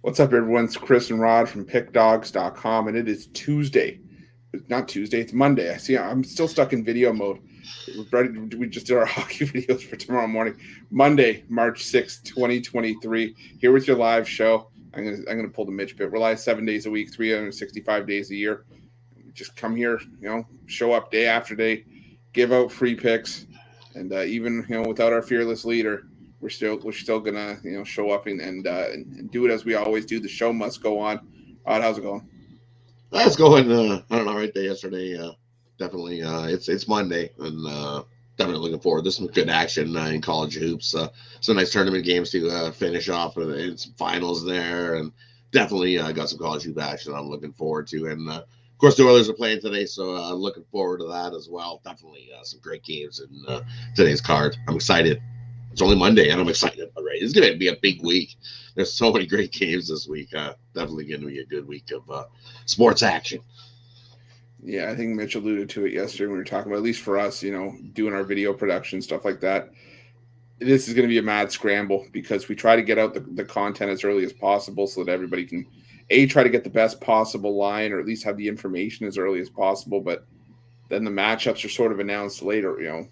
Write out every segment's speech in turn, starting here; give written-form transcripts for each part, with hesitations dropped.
What's up, everyone? It's Chris and Rod from PickDogs.com, and it is Tuesday. It's not Tuesday, it's Monday. I see I'm still stuck in video mode. We just did our hockey videos for tomorrow morning. Monday, March 6th, 2023. Here with your live show. I'm gonna pull the Mitch bit. We're live 7 days a week, 365 days a year. Just come here, show up day after day, give out free picks, and even without our fearless leader, we're still gonna show up and do it as we always do. The show must go on. Rod, how's it going? That's going. I don't know. Right there yesterday. Definitely. It's Monday, and definitely looking forward. There's some good action in college hoops. Some nice tournament games to finish off, and some finals there, and definitely got some college hoop action I'm looking forward to. And of course, the Oilers are playing today, so I'm looking forward to that as well. Definitely some great games in today's card. I'm excited. It's only Monday, and I'm excited already. It's going to be a big week. There's so many great games this week. Definitely going to be a good week of sports action. Yeah, I think Mitch alluded to it yesterday when we were talking about, at least for us, doing our video production, stuff like that. This is going to be a mad scramble because we try to get out the content as early as possible so that everybody can, try to get the best possible line or at least have the information as early as possible. But then the matchups are sort of announced later,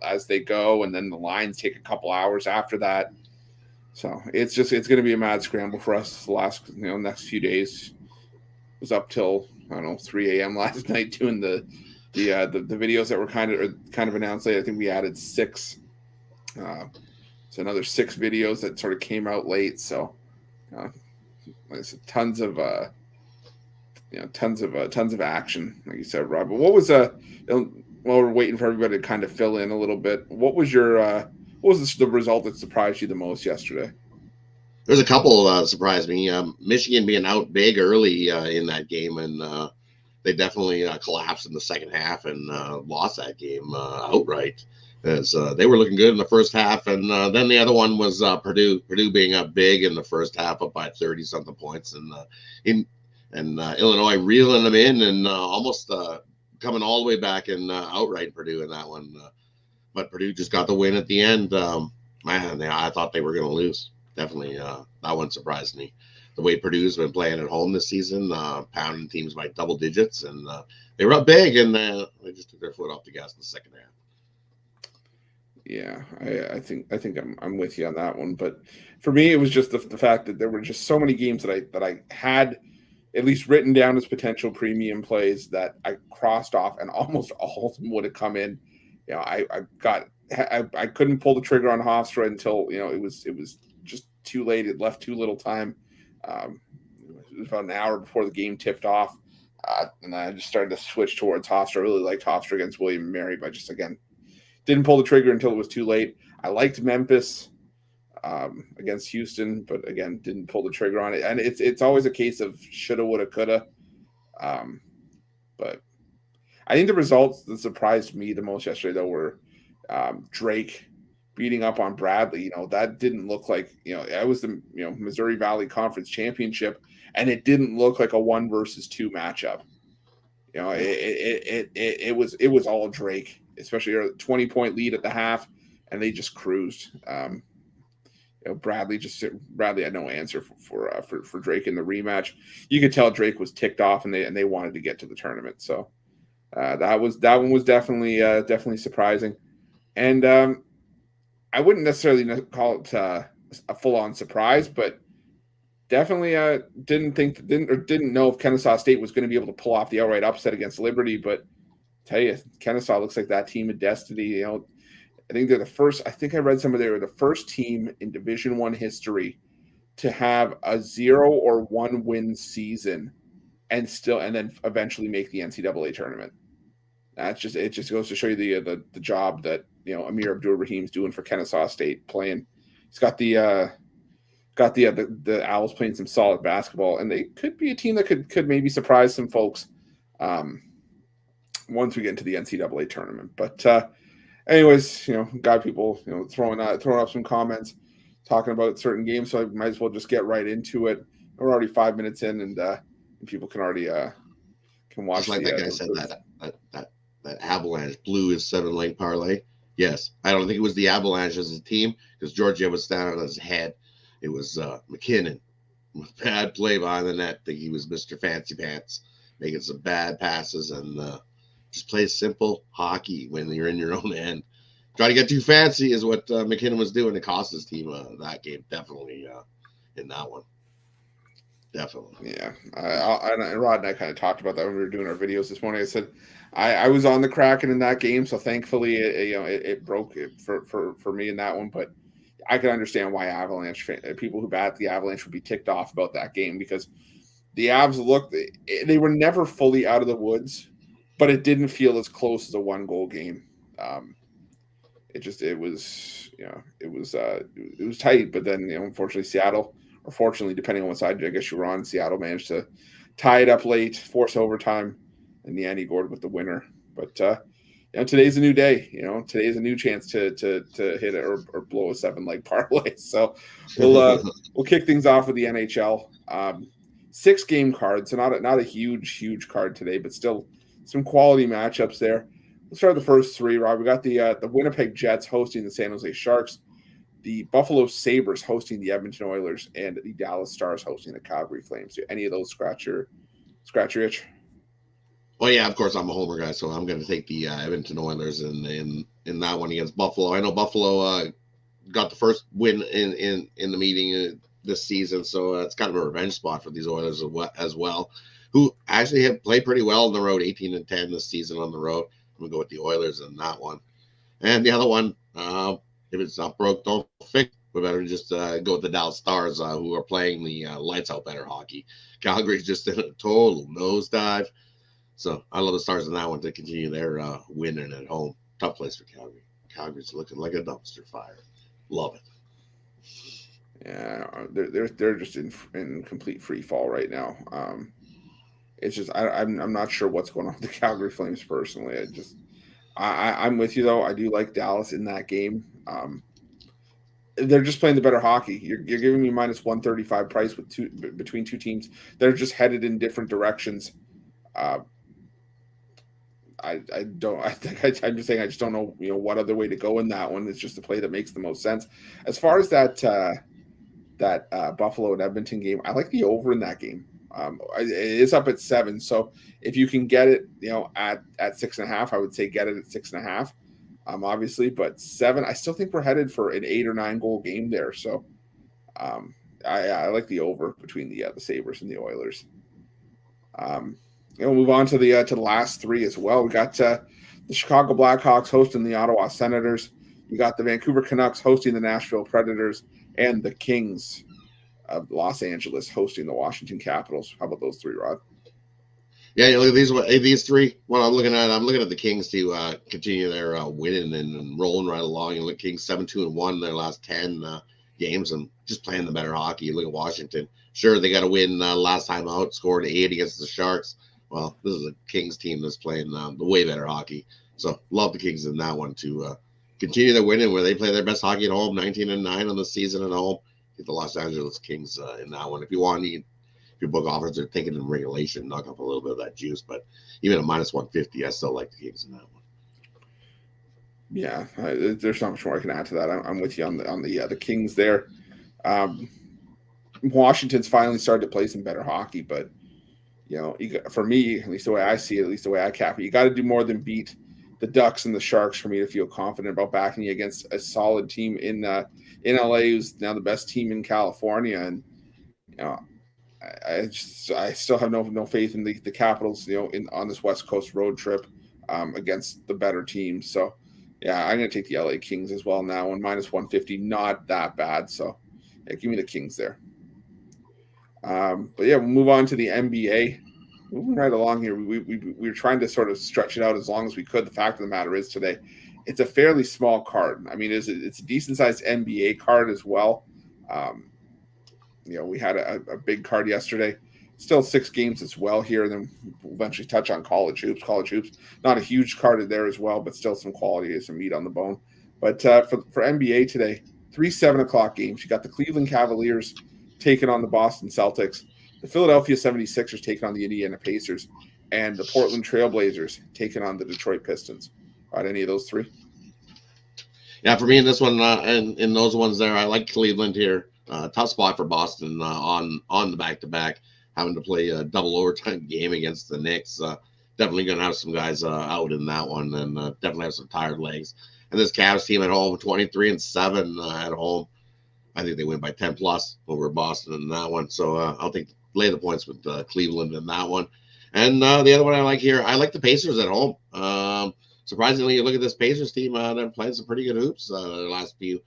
as they go, and then the lines take a couple hours after that. So it's going to be a mad scramble for us the last next few days. It was up till 3 a.m. last night doing the videos that were kind of announced late. I think we added 6. So another 6 videos that sort of came out late. So tons of tons of action, like you said, Rob. But what was while we're waiting for everybody to kind of fill in a little bit, what was the result that surprised you the most yesterday? There's a couple surprised me. Michigan being out big early in that game, and they definitely collapsed in the second half and lost that game outright. As they were looking good in the first half, and then the other one was Purdue. Purdue being up big in the first half, up by 30-something points, and Illinois reeling them in and almost coming all the way back and outright Purdue in that one. But Purdue just got the win at the end. I thought they were going to lose. Definitely, that one surprised me. The way Purdue's been playing at home this season, pounding teams by double digits, and they were up big, and they just took their foot off the gas in the second half. Yeah, I think I'm with you on that one. But for me, it was just the fact that there were just so many games that I had at least written down as potential premium plays that I crossed off, and almost all of them would have come in. I couldn't pull the trigger on Hofstra until it was just too late. It left too little time. It was about an hour before the game tipped off, and I just started to switch towards Hofstra. I really liked Hofstra against William and Mary, but just again didn't pull the trigger until it was too late. I liked Memphis against Houston, but again didn't pull the trigger on it. And it's always a case of shoulda, woulda, coulda. But I think the results that surprised me the most yesterday though were Drake beating up on Bradley. That didn't look like it was the Missouri Valley Conference Championship, and it didn't look like a 1 versus 2 matchup. It was all Drake, especially a 20-point lead at the half, and they just cruised. Bradley had no answer for Drake in the rematch. You could tell Drake was ticked off, and they wanted to get to the tournament. So that one was definitely surprising, and I wouldn't necessarily call it a full-on surprise, but definitely didn't know if Kennesaw State was going to be able to pull off the outright upset against Liberty. But tell you, Kennesaw looks like that team of destiny. I think they're the first. I think I read somewhere they were the first team in Division I history to have a 0 or 1 win season and then eventually make the NCAA tournament. It just goes to show you the job that Amir Abdur-Rahim's doing for Kennesaw State, playing. He's got the Owls playing some solid basketball, and they could be a team that could maybe surprise some folks once we get into the NCAA tournament. But anyways, got people throwing up some comments talking about certain games, so I might as well just get right into it. We're already 5 minutes in, and people can already can watch. Just like that guy said that Avalanche blew his 7-leg parlay. Yes, I don't think it was the Avalanche as a team because Georgia was down on his head. It was McKinnon, Bad play behind the net. I think he was Mr. Fancy Pants, making some bad passes, and just play simple hockey when you're in your own end. Try to get too fancy is what McKinnon was doing. It cost his team that game, definitely in that one. Definitely. Yeah. Rod and I kind of talked about that when we were doing our videos this morning. I said I was on the Kraken in that game, so thankfully it broke it for me in that one. But I can understand why Avalanche people who bat the Avalanche would be ticked off about that game, because the Avs they were never fully out of the woods, but it didn't feel as close as a 1-goal game. It was tight, but then unfortunately Seattle, or fortunately depending on what side I guess you were on, Seattle managed to tie it up late, force overtime, and the end he scored with the winner. But today's a new day. Today's a new chance to hit it or blow a 7-leg parlay. So we'll kick things off with the NHL. 6-game card, so not a huge card today, but still some quality matchups there. Let's start with the first 3, Rob. We got the Winnipeg Jets hosting the San Jose Sharks, the Buffalo Sabres hosting the Edmonton Oilers, and the Dallas Stars hosting the Calgary Flames. Do any of those scratch your itch? Well, yeah, of course I'm a homer guy, so I'm going to take the Edmonton Oilers in that one against Buffalo. I know Buffalo got the first win in the meeting this season, so it's kind of a revenge spot for these Oilers as well, who actually have played pretty well on the road, 18-10 this season on the road. I'm going to go with the Oilers in that one. And the other one, if it's not broke, don't fix it. We better just go with the Dallas Stars, who are playing the lights out better hockey. Calgary's just in a total nosedive. So I love the Stars in that one to continue their winning at home. Tough place for Calgary. Calgary's looking like a dumpster fire. Love it. Yeah, they're just in complete free fall right now. It's just I'm not sure what's going on with the Calgary Flames personally. I'm with you though. I do like Dallas in that game. They're just playing the better hockey. You're giving me minus 135 price between two teams. They're just headed in different directions. I'm just saying I just don't know what other way to go in that one. It's just the play that makes the most sense. As far as that Buffalo and Edmonton game, I like the over in that game. It is up at 7, so if you can get it, at 6.5, I would say get it at 6.5. Obviously, but 7, I still think we're headed for an 8 or 9 goal game there. So, I like the over between the Sabres and the Oilers. We'll move on to the last 3 as well. We got the Chicago Blackhawks hosting the Ottawa Senators. You got the Vancouver Canucks hosting the Nashville Predators, and the Kings of Los Angeles hosting the Washington Capitals. How about those 3, Rod? Yeah, look at these 3. What I'm looking at the Kings to continue their winning and rolling right along. You look, Kings 7-2-1 in their last 10 games and just playing the better hockey. You look at Washington. Sure, they got to win last time out, scored 8 against the Sharks. Well, this is a Kings team that's playing the way better hockey. So love the Kings in that one to continue their winning where they play their best hockey at home, 19-9 on the season at home. Get the Los Angeles Kings in that one. If your book offers, they're taking in regulation, knock up a little bit of that juice. But even at minus 150, I still like the Kings in that one. Yeah, there's not much more I can add to that. I'm with you on the Kings there. Washington's finally started to play some better hockey, but for me, at least the way I see it, at least the way I cap it, you got to do more than beat the Ducks and the Sharks for me to feel confident about backing you against a solid team in LA, who's now the best team in California. And I still have no faith in the Capitals, on this West Coast road trip against the better teams. So yeah, I'm going to take the LA Kings as well now. And minus 150, not that bad. So yeah, give me the Kings there. But yeah, we'll move on to the NBA. Moving right along here, we were trying to sort of stretch it out as long as we could. The fact of the matter is today, it's a fairly small card. I mean, it's a decent-sized NBA card as well. We had a big card yesterday. Still 6 games as well here, and then we'll eventually touch on college hoops. College hoops, not a huge card there as well, but still some quality, some meat on the bone. But for NBA today, 3 7:00 games. You got the Cleveland Cavaliers taking on the Boston Celtics, the Philadelphia 76ers taking on the Indiana Pacers, and the Portland Trailblazers taking on the Detroit Pistons. Any of those 3? Yeah, for me in this one, and in those ones there, I like Cleveland here. Tough spot for Boston on the back-to-back, having to play a double overtime game against the Knicks. Definitely going to have some guys out in that one, and definitely have some tired legs. And this Cavs team at home, 23-7 at home. I think they win by 10 plus over Boston in that one. So I'll lay the points with Cleveland in that one. And the other one I like here, I like the Pacers at home. Surprisingly, you look at this Pacers team, they're playing some pretty good hoops their last few.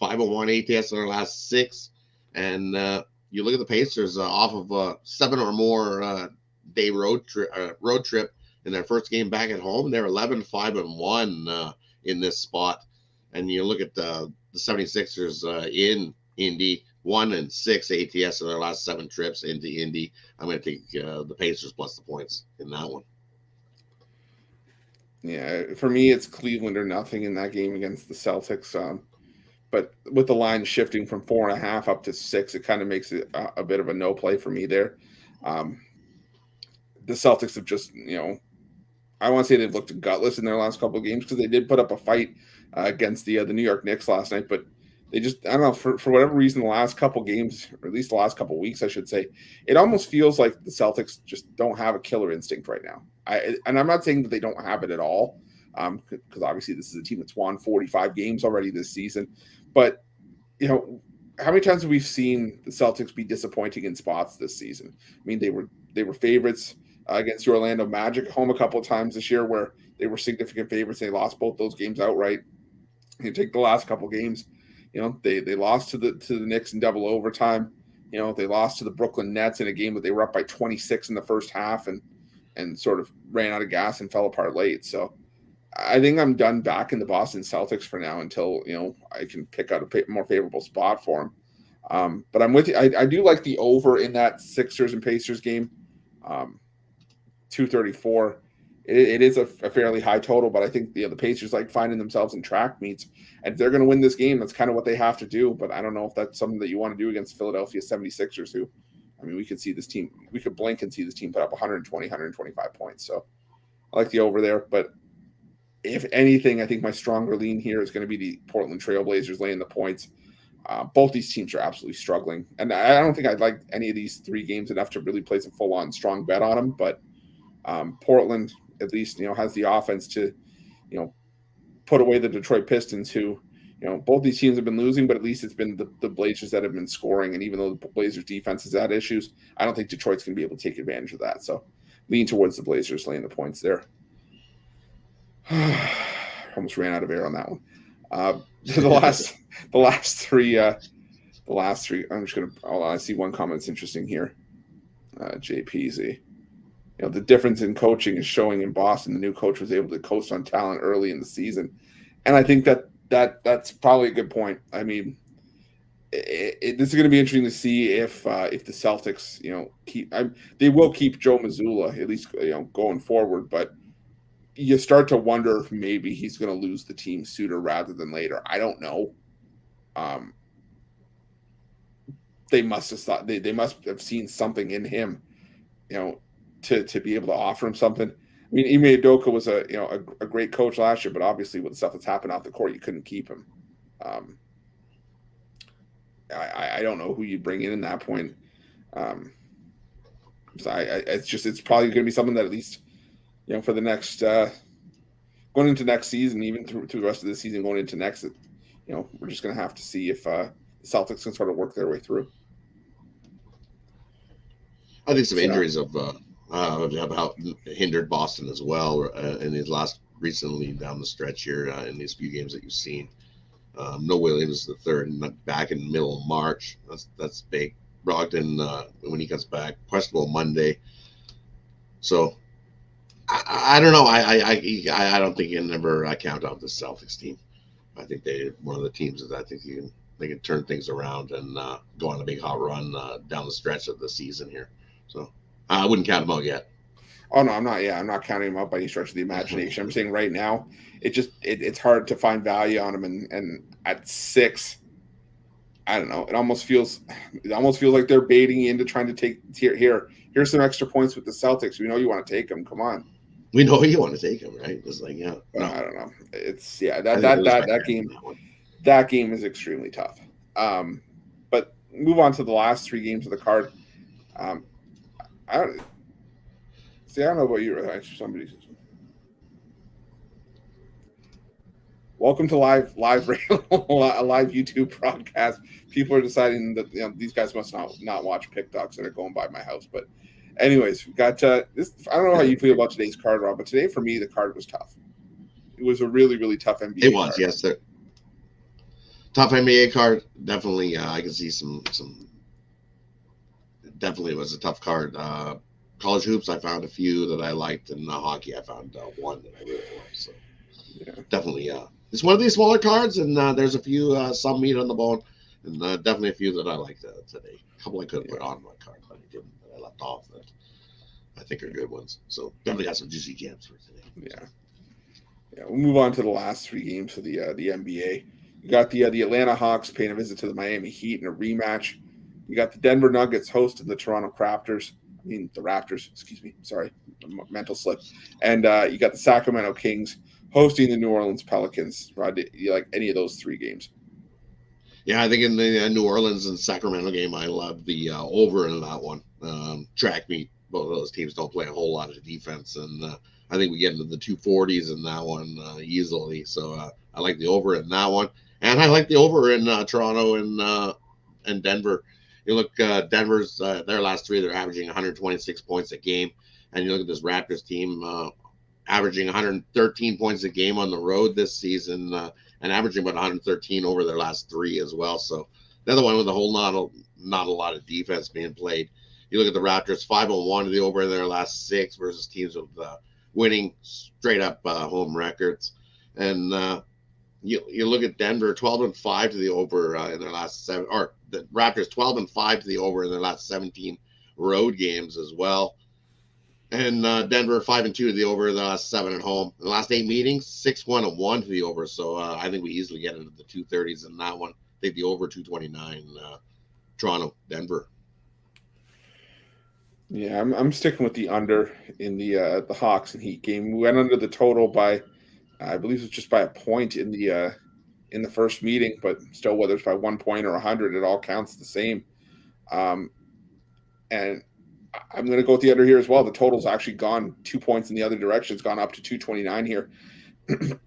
5-1 ATS in their last 6. And you look at the Pacers off of a 7 or more day road trip in their first game back at home. They're 11-5-1 in this spot. And you look at the 76ers in Indy, 1-6 ATS in their last 7 trips into Indy. I'm going to take the Pacers plus the points in that one. Yeah, for me, it's Cleveland or nothing in that game against the Celtics. But with the line shifting from 4.5 up to 6, it kind of makes it a bit of a no play for me there. The Celtics have just, I want to say they've looked gutless in their last couple of games because they did put up a fight against the New York Knicks last night, but they just, I don't know, for whatever reason, the last couple games, or at least the last couple weeks, I should say, it almost feels like the Celtics just don't have a killer instinct right now. And I'm not saying that they don't have it at all, because obviously this is a team that's won 45 games already this season. But, how many times have we seen the Celtics be disappointing in spots this season? I mean, they were favorites against the Orlando Magic at home a couple of times this year where they were significant favorites. They lost both those games outright. You take the last couple of games, they lost to the Knicks in double overtime. They lost to the Brooklyn Nets in a game that they were up by 26 in the first half and sort of ran out of gas and fell apart late. So I think I'm done backing the Boston Celtics for now until, I can pick out a more favorable spot for them. But I'm with you. I do like the over in that Sixers and Pacers game. 234. It is a fairly high total, but I think the Pacers like finding themselves in track meets, and if they're going to win this game, that's kind of what they have to do. But I don't know if that's something that you want to do against Philadelphia 76ers, who, I mean, we could blink and see this team put up 120, 125 points. So I like the over there. But if anything, I think my stronger lean here is going to be the Portland Trailblazers laying the points. Both these teams are absolutely struggling, and I don't think I'd like any of these 3 games enough to really place a full-on strong bet on them. But Portland, at least, has the offense to, put away the Detroit Pistons, who, both these teams have been losing, but at least it's been the Blazers that have been scoring. And even though the Blazers defense has had issues, I don't think Detroit's going to be able to take advantage of that. So lean towards the Blazers laying the points there. Almost ran out of air on that one. The last three. I'm just going to, I see one comment that's interesting here. JPZ. The difference in coaching is showing in Boston. The new coach was able to coast on talent early in the season. And I think that's probably a good point. I mean, this is going to be interesting to see if the Celtics, they will keep Joe Mazzulla, at least, going forward. But you start to wonder if maybe he's going to lose the team sooner rather than later. I don't know. They must have thought they must have seen something in him, to be able to offer him something. I mean, Ime Udoka was a great coach last year, but obviously with the stuff that's happened off the court, you couldn't keep him. I don't know who you bring in that point. So it's probably going to be something that at least, for the next going into next season, even through the rest of the season, going into next, we're just going to have to see if the Celtics can sort of work their way through. I think some injuries have hindered Boston as well in his recently down the stretch here in these few games that you've seen. No Williams the third back in the middle of March. That's big. Brogdon when he comes back, questionable Monday. So I don't know. I don't think you can never count out the Celtics team. I think they're one of the teams that I think they can turn things around and go on a big hot run down the stretch of the season here. So I wouldn't count them out yet. Oh no, I'm not. Yeah, I'm not counting them out by any stretch of the imagination. I'm saying right now, it's hard to find value on them, and at 6, I don't know. It almost feels like they're baiting you into trying to take here's some extra points with the Celtics. We know you want to take them. Come on. We know you want to take them, right? It's like, yeah. No. I don't know. It's that game is extremely tough. But move on to the last three games of the card. I don't see. I don't know about you. Somebody. Welcome to live live YouTube broadcast. People are deciding that these guys must not watch Pick Dogs that are going by my house. But anyways, we got this. I don't know how you feel about today's card, Rob, but today for me the card was tough. It was a really, really tough NBA. It was, card. yes, sir. Tough NBA card. Definitely, I can see some. Definitely was a tough card. College hoops, I found a few that I liked, and hockey, I found one that I really loved. So yeah. Definitely, it's one of these smaller cards, and there's a few some meat on the bone, and definitely a few that I liked today. A couple I could have put on my card, but I didn't. That I left off that I think are good ones. So definitely got some juicy gems for today. Yeah. We'll move on to the last three games of the NBA. You got the Atlanta Hawks paying a visit to the Miami Heat in a rematch. You got the Denver Nuggets hosting the Toronto Raptors. The Raptors, excuse me. Sorry, mental slip. And you got the Sacramento Kings hosting the New Orleans Pelicans. Rod, do you like any of those three games? Yeah, I think in the New Orleans and Sacramento game, I love the over in that one. Track meet. Both of those teams don't play a whole lot of defense, and I think we get into the 240s in that one easily. So I like the over in that one, and I like the over in Toronto and Denver. You look, Denver's their last three, they're averaging 126 points a game, and you look at this Raptors team averaging 113 points a game on the road this season, and averaging about 113 over their last three as well. So they're the one with a whole not a lot of defense being played. You look at the Raptors, 5-1 to the over in their last six versus teams with winning straight up home records. And you look at Denver, 12-5 to the over in their last seven, or the Raptors 12-5 to the over in their last 17 road games as well. And Denver 5-2 to the over in the last seven at home. In the last 8 meetings, 6-1-1 to the over. So I think we easily get into the 230s in that one. I think the over 229, Toronto, Denver. Yeah, I'm sticking with the under in the Hawks and Heat game. We went under the total by, I believe it's just by a point in the first meeting, but still, whether it's by 1 point or 100, it all counts the same. And I'm going to go with the under here as well. The total's actually gone 2 points in the other direction. It's gone up to 229 here. And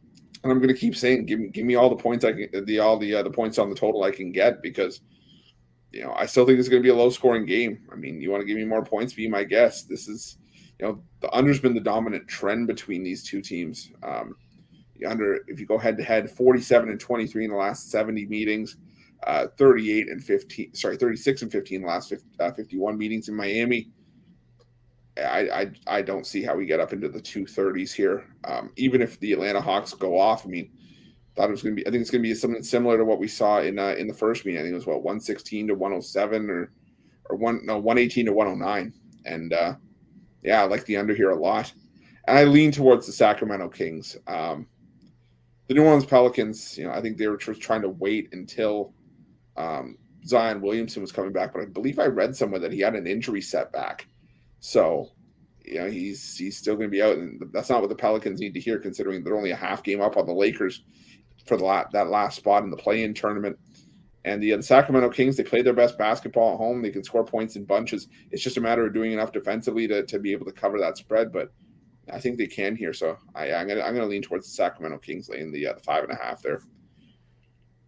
I'm going to keep saying, give me all the points I can, the points on the total I can get, because I still think this is going to be a low-scoring game. I mean, you want to give me more points, be my guest. This is, the under's been the dominant trend between these two teams. The under, if you go head-to-head, 47-23 in the last 70 meetings, 36 and 15 in the last 51 meetings in Miami. I don't see how we get up into the 230s here. Even if the Atlanta Hawks go off, I mean, I think it's going to be something similar to what we saw in the first meeting. I think it was 116 to 107 or 118 to 109. And I like the under here a lot. And I lean towards the Sacramento Kings. The New Orleans Pelicans, I think they were just trying to wait until Zion Williamson was coming back, but I believe I read somewhere that he had an injury setback. So, he's still going to be out, and that's not what the Pelicans need to hear, considering they're only a half game up on the Lakers for that last spot in the play-in tournament. And the Sacramento Kings, they play their best basketball at home. They can score points in bunches. It's just a matter of doing enough defensively to be able to cover that spread, but I think they can here. So I'm gonna lean towards the Sacramento Kings laying the 5.5 there.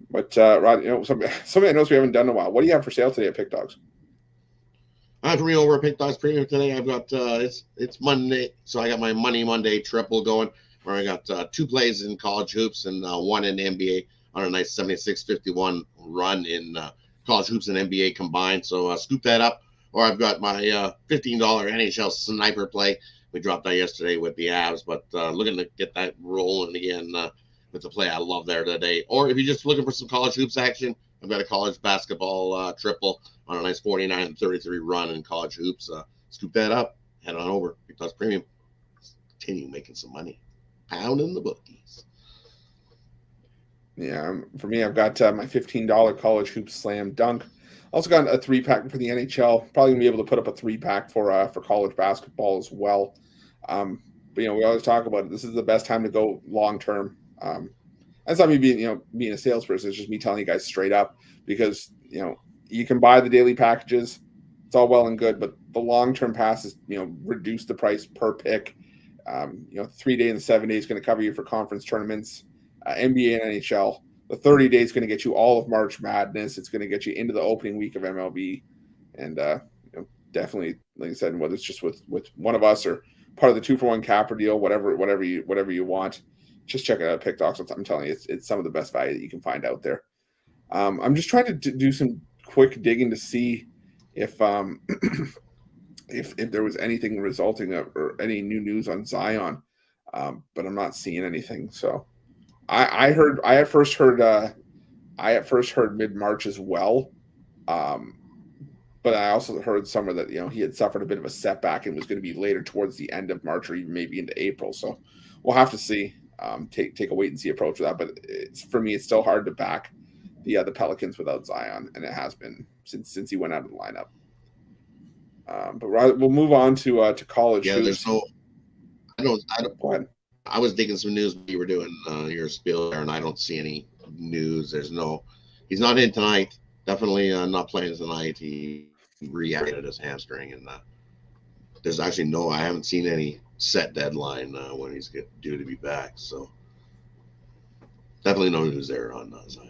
But Rod, something I noticed we haven't done in a while. What do you have for sale today at Pick Dogs? For me over at Pick Dogs Premium today, I've got it's Monday, so I got my Money Monday triple going, where I got 2 plays in college hoops and 1 in the NBA on a nice 76-51 run in college hoops and NBA combined. So scoop that up. Or I've got my $15 NHL sniper play. We dropped that yesterday with the Avs, but looking to get that rolling again with the play I love there today. Or if you're just looking for some college hoops action, I've got a college basketball triple on a nice 49-33 run in college hoops. Scoop that up, head on over. Pick Dogs Premium. Continue making some money. Pounding the bookies. Yeah, for me, I've got my $15 college hoops slam dunk. Also got a 3-pack for the NHL. Probably gonna be able to put up a 3-pack for college basketball as well. But we always talk about it. This is the best time to go long term. That's not me being a salesperson. It's just me telling you guys straight up, because you can buy the daily packages. It's all well and good, but the long-term passes, reduce the price per pick. 3 day and 7 day is going to cover you for conference tournaments, NBA and NHL. The 30 days is going to get you all of March Madness. It's going to get you into the opening week of MLB, and definitely, like I said, whether it's just with one of us or part of the 2-for-1 capper deal, whatever you want, just check it out at Pick Docs. I'm telling you, it's some of the best value that you can find out there. I'm just trying to do some quick digging to see if if there was anything resulting or any new news on Zion, but I'm not seeing anything. So I at first heard mid-March as well, but I also heard somewhere that he had suffered a bit of a setback and was going to be later towards the end of March or even maybe into April. So we'll have to see. Take a wait and see approach with that. But for me, it's still hard to back the Pelicans without Zion, and it has been since he went out of the lineup. But we'll move on to college. Yeah, hoops. there's no. I don't. Go ahead. I was digging some news when you were doing your spiel there, and I don't see any news. There's no. He's not in tonight. Definitely not playing tonight. He re-aggravated his hamstring, and there's actually no. I haven't seen any set deadline when he's due to be back. So definitely no news there on Zion.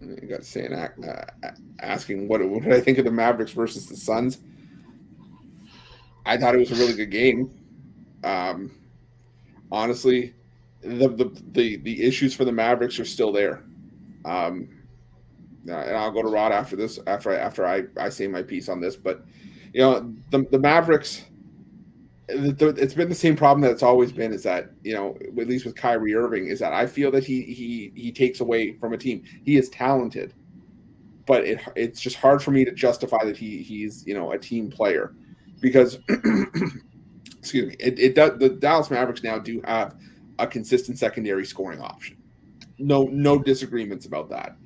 You got saying asking what did I think of the Mavericks versus the Suns. I thought it was a really good game. Honestly, the issues for the Mavericks are still there. And I'll go to Rod after this. After I say my piece on this, but the Mavericks. It's been the same problem that it's always been, is that at least with Kyrie Irving, is that I feel that he takes away from a team. He is talented, but it's just hard for me to justify that he's a team player, because excuse me, the Dallas Mavericks now do have a consistent secondary scoring option. No disagreements about that.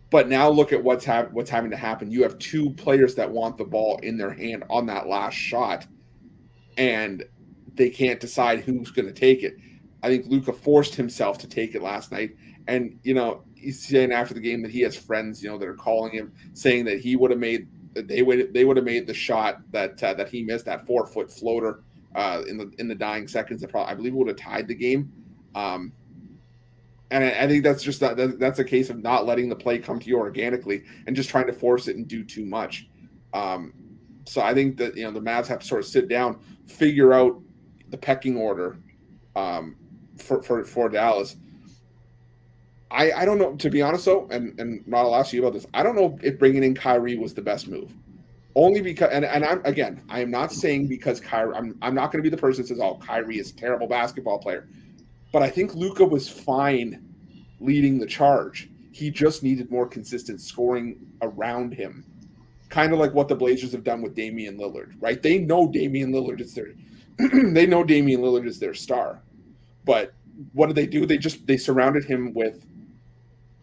But now look at what's having to happen. You have two players that want the ball in their hand on that last shot, and they can't decide who's going to take it. I think Luka forced himself to take it last night. And, he's saying after the game that he has friends, that are calling him, saying that they would have made the shot that he missed, that 4-foot floater in the dying seconds. I believe it would have tied the game. And I think that's just that's a case of not letting the play come to you organically and just trying to force it and do too much. So I think that the Mavs have to sort of sit down, figure out the pecking order for Dallas. I don't know, to be honest though, and Rod, I'll ask you about this. I don't know if bringing in Kyrie was the best move. Only because, and I am not saying because Kyrie. I'm not going to be the person that says, "Oh, Kyrie is a terrible basketball player," but I think Luka was fine leading the charge. He just needed more consistent scoring around him. Kind of like what the Blazers have done with Damian Lillard, right? They know Damian Lillard is their star. But what do? They surrounded him with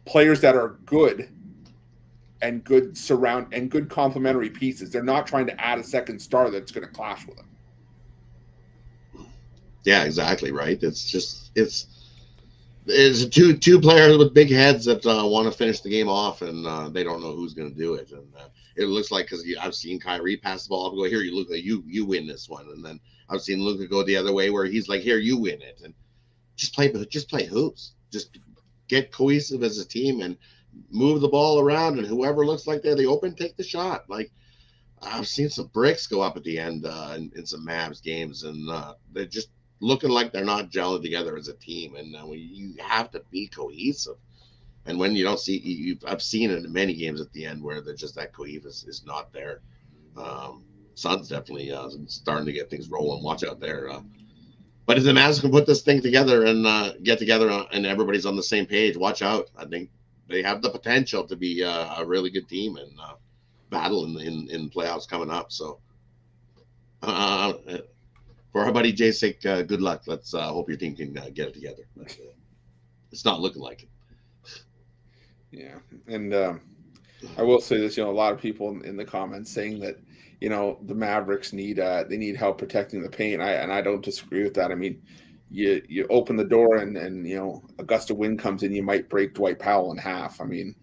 players that are good and good complementary pieces. They're not trying to add a second star that's going to clash with him. Yeah, exactly right. It's two players with big heads that want to finish the game off, and they don't know who's going to do it. And it looks like, because I've seen Kyrie pass the ball, go, here, you Luka, you win this one, and then I've seen Luka go the other way where he's like, here, you win it, and just play hoops, just get cohesive as a team and move the ball around, and whoever looks like they're the open, take the shot. Like, I've seen some bricks go up at the end in some Mavs games, and they're just looking like they're not gelling together as a team, and you have to be cohesive. And when you don't see, I've seen it in many games at the end where they're just that cohesive is not there. Suns definitely starting to get things rolling. Watch out there. But if the Mavs can put this thing together and get together and everybody's on the same page, watch out. I think they have the potential to be a really good team and battle in playoffs coming up. So for our buddy Jay's sake, good luck. Let's hope your team can get it together. But, it's not looking like it. Yeah, and I will say this: a lot of people in the comments saying that the Mavericks need help protecting the paint. I don't disagree with that. I mean, you open the door and a gust of wind comes in, you might break Dwight Powell in half. I mean,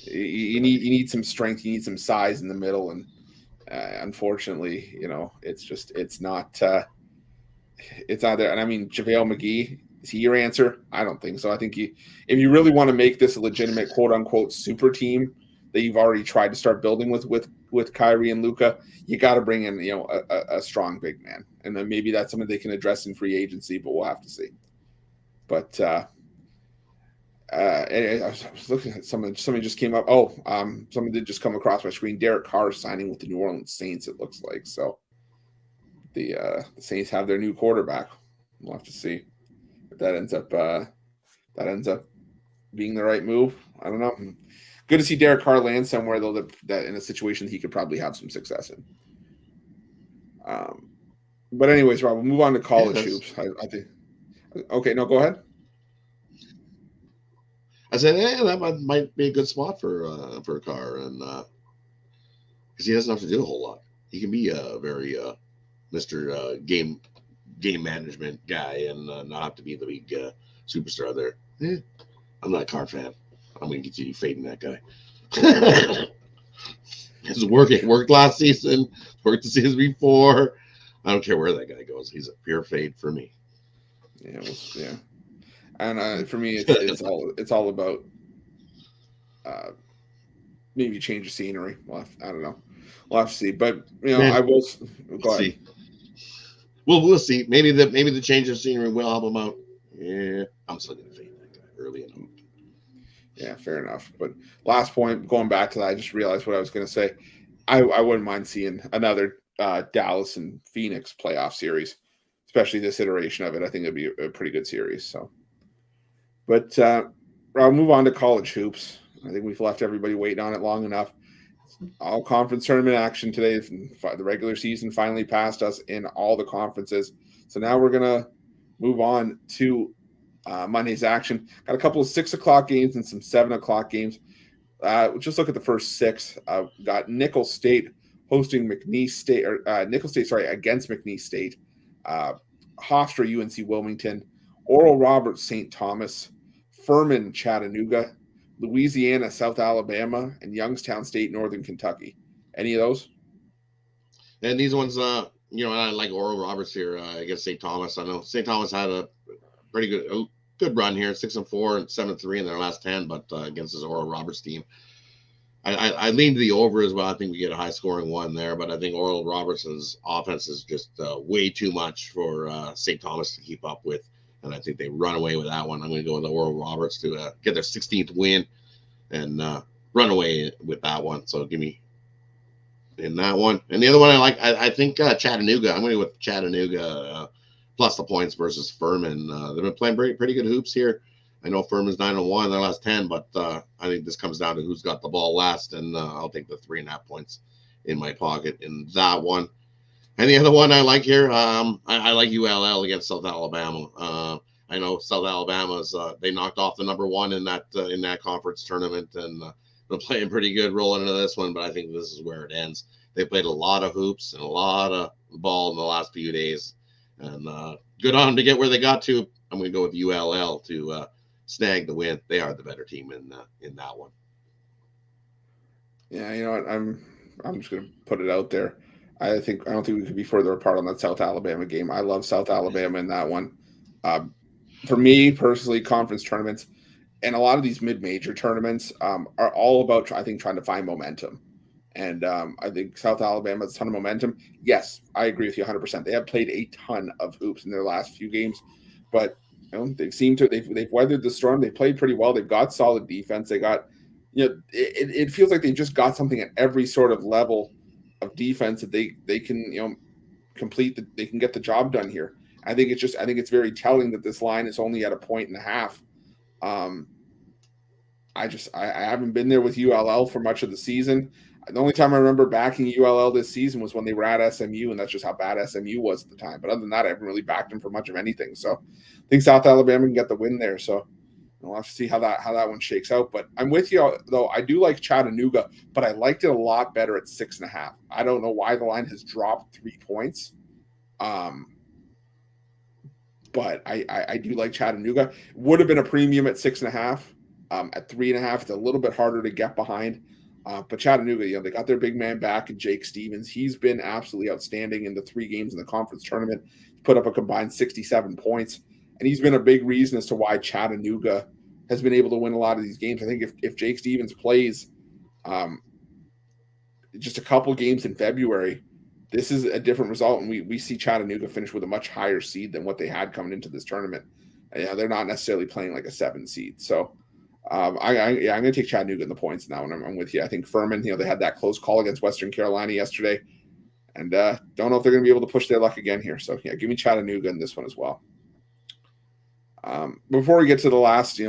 you need some strength, you need some size in the middle, and unfortunately, it's not there. And I mean, JaVale McGee, is he your answer? I don't think so. I think if you really want to make this a legitimate quote unquote super team that you've already tried to start building with Kyrie and Luka, you got to bring in a strong big man, and then maybe that's something they can address in free agency, but we'll have to see. But I was looking at something just came up. Something did just come across my screen. Derek Carr signing with the New Orleans Saints, it looks like. So the Saints have their new quarterback. We'll have to see if that ends up being the right move. I don't know. Good to see Derek Carr land somewhere though that in a situation he could probably have some success in. But anyways, Rob, we'll move on to college hoops. I think. Okay, no, go ahead. I said, that might be a good spot for Carr, and because he doesn't have to do a whole lot. He can be a very Mr. Game management guy and not have to be the big superstar there. I'm not a Carr fan. I'm going to continue fading that guy. It's worked last season, worked the season before. I don't care where that guy goes. He's a pure fade for me. Yeah. And for me, it's all about maybe change of scenery. I don't know. We'll have to see. But I will go ahead. We'll see. Maybe the change of scenery will help him out. Yeah, I'm still gonna fade that guy early enough. Yeah, fair enough. But last point, going back to that, I just realized what I was going to say. I wouldn't mind seeing another Dallas and Phoenix playoff series, especially this iteration of it. I think it'd be a pretty good series. So, but I'll move on to college hoops. I think we've left everybody waiting on it long enough. All conference tournament action today. The regular season finally passed us in all the conferences. So now we're going to move on to Monday's action. Got a couple of 6 o'clock games and some 7 o'clock games. Just look at the first six. Got Nicholls State hosting McNeese State, or Nicholls State, against McNeese State. Hofstra, UNC Wilmington. Oral Roberts, St. Thomas. Furman, Chattanooga. Louisiana, South Alabama, and Youngstown State, Northern Kentucky. Any of those? And these ones, I like Oral Roberts here against St. Thomas. I know St. Thomas had a pretty good run here, 6-4 and 7-3 in their last 10, but against this Oral Roberts team, I lean to the over as well. I think we get a high scoring one there, but I think Oral Roberts' offense is just way too much for St. Thomas to keep up with. And I think they run away with that one. I'm going to go with the Oral Roberts to get their 16th win and run away with that one. So give me in that one. And the other one I think Chattanooga. I'm going to go with Chattanooga plus the points versus Furman. They've been playing pretty good hoops here. I know Furman's 9-1 in their last 10, but I think this comes down to who's got the ball last, and I'll take the 3.5 points in my pocket in that one. And the other one I like here, I like ULL against South Alabama. I know South Alabama's they knocked off the number one in that conference tournament, and been playing pretty good rolling into this one. But I think this is where it ends. They played a lot of hoops and a lot of ball in the last few days, and good on them to get where they got to. I'm going to go with ULL to snag the win. They are the better team in that one. Yeah, you know what? I'm just going to put it out there. I don't think we could be further apart on that South Alabama game. I love South Alabama in that one. For me personally, conference tournaments and a lot of these mid-major tournaments are all about, I think, trying to find momentum. And I think South Alabama has a ton of momentum. Yes, I agree with you 100%. They have played a ton of hoops in their last few games, but they've weathered the storm. They played pretty well. They've got solid defense. They got, it feels like they just got something at every sort of level of defense that they can complete. They can get the job done here. I think it's very telling that this line is only at 1.5 points. I haven't been there with ULL for much of the season. The only time I remember backing ULL this season was when they were at SMU, and that's just how bad SMU was at the time. But other than that, I haven't really backed them for much of anything. So I think South Alabama can get the win there. So we'll have to see how that one shakes out. But I'm with you, though. I do like Chattanooga, but I liked it a lot better at 6.5. I don't know why the line has dropped 3 points. but I do like Chattanooga. Would have been a premium at 6.5. At 3.5, it's a little bit harder to get behind. But Chattanooga, they got their big man back in Jake Stevens. He's been absolutely outstanding in the 3 games in the conference tournament. Put up a combined 67 points. And he's been a big reason as to why Chattanooga has been able to win a lot of these games. I think if Jake Stevens plays just a couple games in February, this is a different result. And we see Chattanooga finish with a much higher seed than what they had coming into this tournament. They're not necessarily playing like a 7 seed. So I'm going to take Chattanooga in the points now, and I'm with you. I think Furman, they had that close call against Western Carolina yesterday, and don't know if they're going to be able to push their luck again here. So, give me Chattanooga in this one as well. Before we get to the last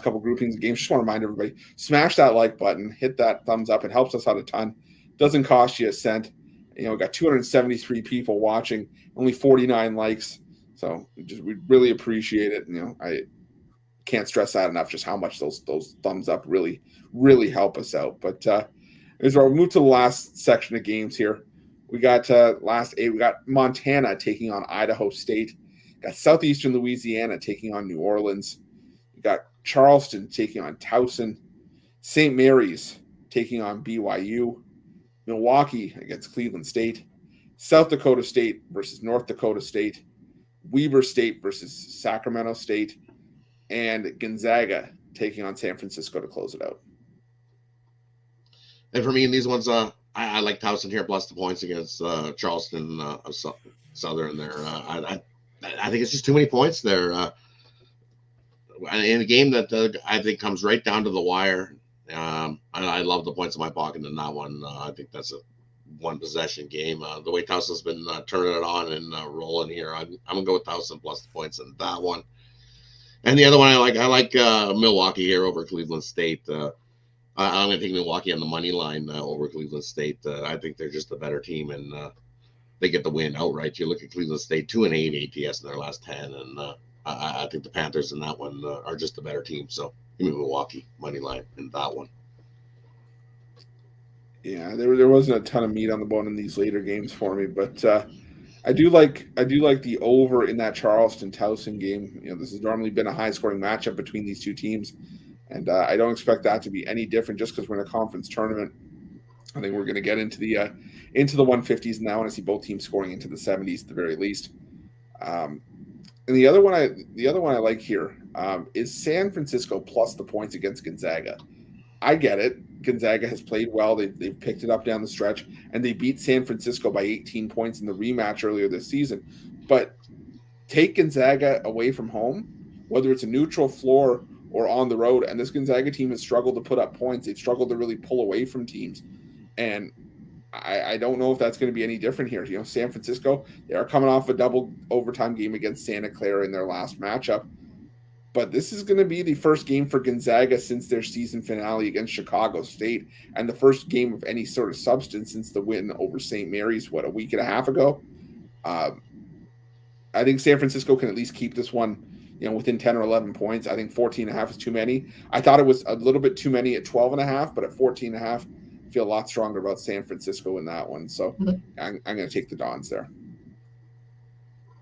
couple groupings of games, just want to remind everybody, smash that like button, hit that thumbs up. It helps us out a ton. Doesn't cost you a cent. We got 273 people watching, only 49 likes. So we really appreciate it. I can't stress that enough, just how much those thumbs up really, really help us out. But as we move to the last section of games here, we got last 8. We got Montana taking on Idaho State. Got Southeastern Louisiana taking on New Orleans. We got Charleston taking on Towson. St. Mary's taking on BYU. Milwaukee against Cleveland State. South Dakota State versus North Dakota State. Weber State versus Sacramento State. And Gonzaga taking on San Francisco to close it out. And for me, in these ones, I like Towson here plus the points against Charleston Southern there. I think it's just too many points there. In a game that I think comes right down to the wire. I love the points in my pocket in that one. I think that's a one possession game. The way Towson's been turning it on and rolling here, I'm going to go with Towson plus the points in that one. And the other one I like Milwaukee here over Cleveland State. I'm going to take Milwaukee on the money line over Cleveland State. I think they're just a better team, and they get the win outright. You look at Cleveland State, 2-8 ATS in their last 10, and I think the Panthers in that one are just a better team. So give me Milwaukee money line in that one. Yeah, there wasn't a ton of meat on the bone in these later games for me, but I do like the over in that Charleston Towson game. This has normally been a high scoring matchup between these two teams, and I don't expect that to be any different just because we're in a conference tournament. I think we're going to get into the 150s now, and I see both teams scoring into the 70s at the very least. And the other one I like here is San Francisco plus the points against Gonzaga. I get it. Gonzaga has played well. They've picked it up down the stretch, and they beat San Francisco by 18 points in the rematch earlier this season. But take Gonzaga away from home, whether it's a neutral floor or on the road, and this Gonzaga team has struggled to put up points. They've struggled to really pull away from teams. And I don't know if that's going to be any different here. San Francisco, they are coming off a double overtime game against Santa Clara in their last matchup. But this is going to be the first game for Gonzaga since their season finale against Chicago State, and the first game of any sort of substance since the win over St. Mary's, a week and a half ago. I think San Francisco can at least keep this one, within 10 or 11 points. I think 14.5 is too many. I thought it was a little bit too many at 12.5, but at 14.5, I feel a lot stronger about San Francisco in that one. So I'm going to take the Dons there.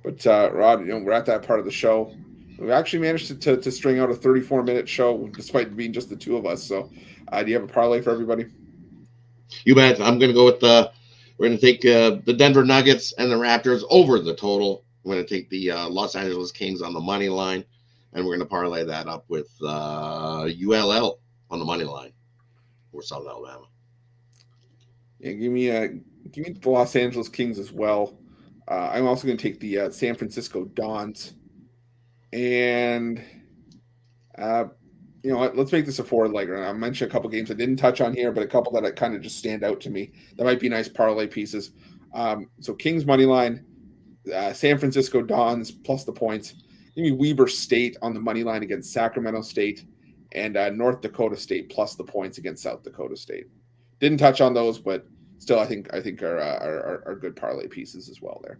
But Rod, we're at that part of the show. We've actually managed to string out a 34-minute show despite being just the two of us. So do you have a parlay for everybody? You bet. I'm going to go with we're going to take the Denver Nuggets and the Raptors over the total. We're going to take the Los Angeles Kings on the money line, and we're going to parlay that up with ULL on the money line for South Alabama. Yeah, give me the Los Angeles Kings as well. I'm also going to take the San Francisco Dons. And, let's make this a four-legger. I mentioned a couple games I didn't touch on here, but a couple that kind of just stand out to me. That might be nice parlay pieces. So Kings money line, San Francisco Dons plus the points. Give me Weber State on the money line against Sacramento State, and North Dakota State plus the points against South Dakota State. Didn't touch on those, but still, I think are good parlay pieces as well there.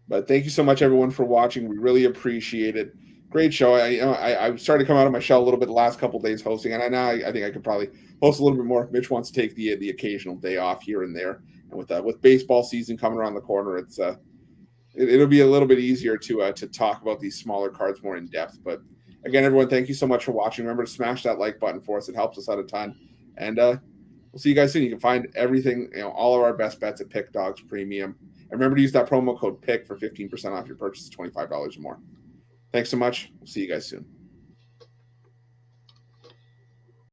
But thank you so much, everyone, for watching. We really appreciate it. Great show. I started to come out of my shell a little bit the last couple of days hosting, and I think I could probably host a little bit more. Mitch wants to take the occasional day off here and there, and with baseball season coming around the corner, it's it'll be a little bit easier to talk about these smaller cards more in depth. But again, everyone, thank you so much for watching. Remember to smash that like button for us; it helps us out a ton. And we'll see you guys soon. You can find everything, all of our best bets at Pick Dogs Premium. And remember to use that promo code PICK for 15% off your purchase of $25 or more. Thanks so much. We'll see you guys soon.